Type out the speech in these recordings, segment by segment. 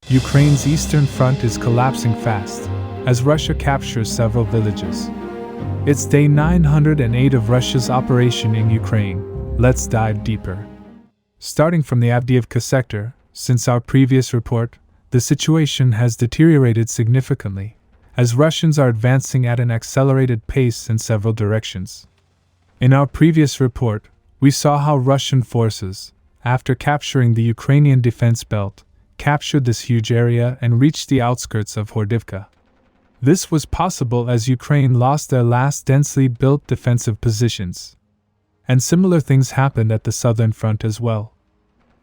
Ukraine's eastern front is collapsing fast, as Russia captures several villages. It's day 908 of Russia's operation in Ukraine. Let's dive deeper. Starting from the Avdiivka sector, since our previous report, the situation has deteriorated significantly, as Russians are advancing at an accelerated pace in several directions. In our previous report, we saw how Russian forces, after capturing the Ukrainian defense belt, captured this huge area and reached the outskirts of Avdiivka. This was possible as Ukraine lost their last densely built defensive positions. And similar things happened at the southern front as well.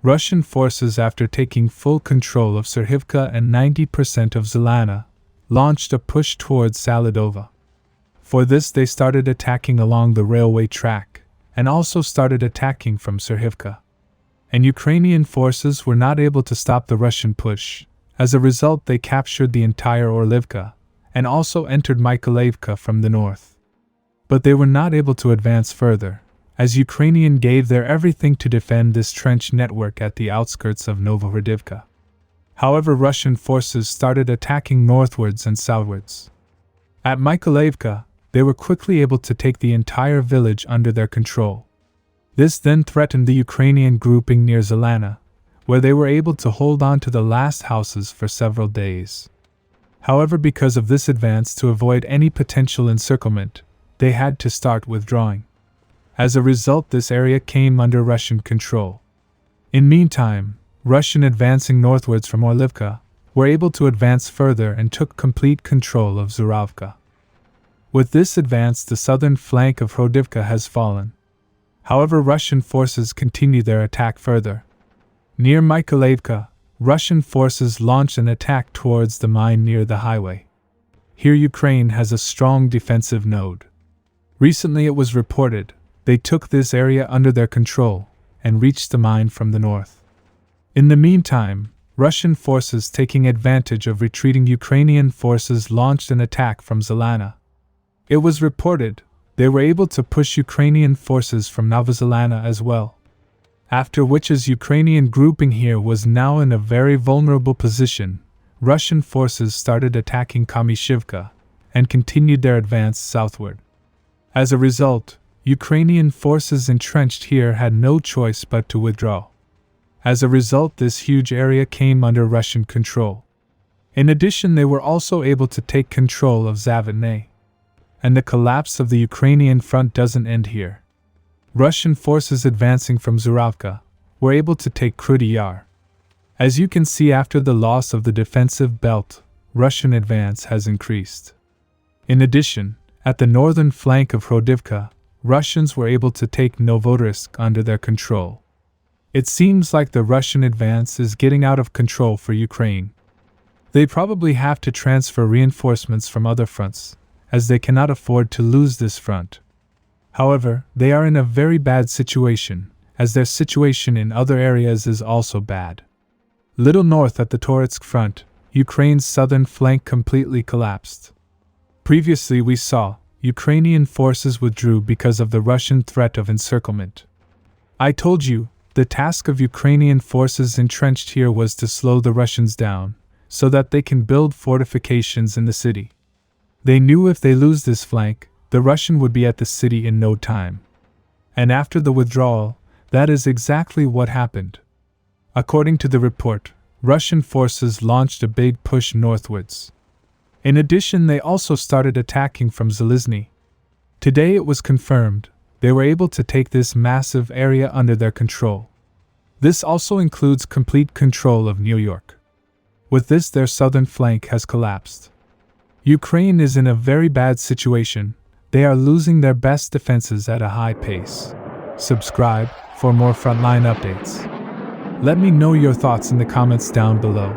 Russian forces, after taking full control of Suriyak and 90% of Zelana, launched a push towards Saladova. For this they started attacking along the railway track, and also started attacking from Suriyak. And Ukrainian forces were not able to stop the Russian push. As a result, they captured the entire Orlivka, and also entered Mykolaiv from the north. But they were not able to advance further, as Ukrainian gave their everything to defend this trench network at the outskirts of Novhorodiivka. However, Russian forces started attacking northwards and southwards. At Mykolaiv, they were quickly able to take the entire village under their control. This then threatened the Ukrainian grouping near Zelana, where they were able to hold on to the last houses for several days. However, because of this advance, to avoid any potential encirclement, they had to start withdrawing. As a result, this area came under Russian control. In meantime, Russian advancing northwards from Orlivka were able to advance further and took complete control of Zuravka. With this advance, the southern flank of Avdiivka has fallen. However, Russian forces continue their attack further. Near Mykolaiv, Russian forces launched an attack towards the mine near the highway. Here Ukraine has a strong defensive node. Recently it was reported they took this area under their control and reached the mine from the north. In the meantime, Russian forces, taking advantage of retreating Ukrainian forces, launched an attack from Zelana. It was reported they were able to push Ukrainian forces from Novozelana as well. After which, as Ukrainian grouping here was now in a very vulnerable position, Russian forces started attacking Kamyshivka and continued their advance southward. As a result, Ukrainian forces entrenched here had no choice but to withdraw. As a result, this huge area came under Russian control. In addition, they were also able to take control of Zaporizhzhia. And the collapse of the Ukrainian front doesn't end here. Russian forces advancing from Zuravka were able to take Kruty Yar. As you can see, after the loss of the defensive belt, Russian advance has increased. In addition, at the northern flank of Avdiivka, Russians were able to take Novhorodiivka under their control. It seems like the Russian advance is getting out of control for Ukraine. They probably have to transfer reinforcements from other fronts, as they cannot afford to lose this front. However, they are in a very bad situation, as their situation in other areas is also bad. Little north at the Toretsk front, Ukraine's southern flank completely collapsed. Previously we saw, Ukrainian forces withdrew because of the Russian threat of encirclement. I told you, the task of Ukrainian forces entrenched here was to slow the Russians down, so that they can build fortifications in the city. They knew if they lose this flank, the Russian would be at the city in no time. And after the withdrawal, that is exactly what happened. According to the report, Russian forces launched a big push northwards. In addition, they also started attacking from Zalizny. Today it was confirmed they were able to take this massive area under their control. This also includes complete control of New York. With this, their southern flank has collapsed. Ukraine is in a very bad situation. They are losing their best defenses at a high pace. Subscribe for more frontline updates. Let me know your thoughts in the comments down below.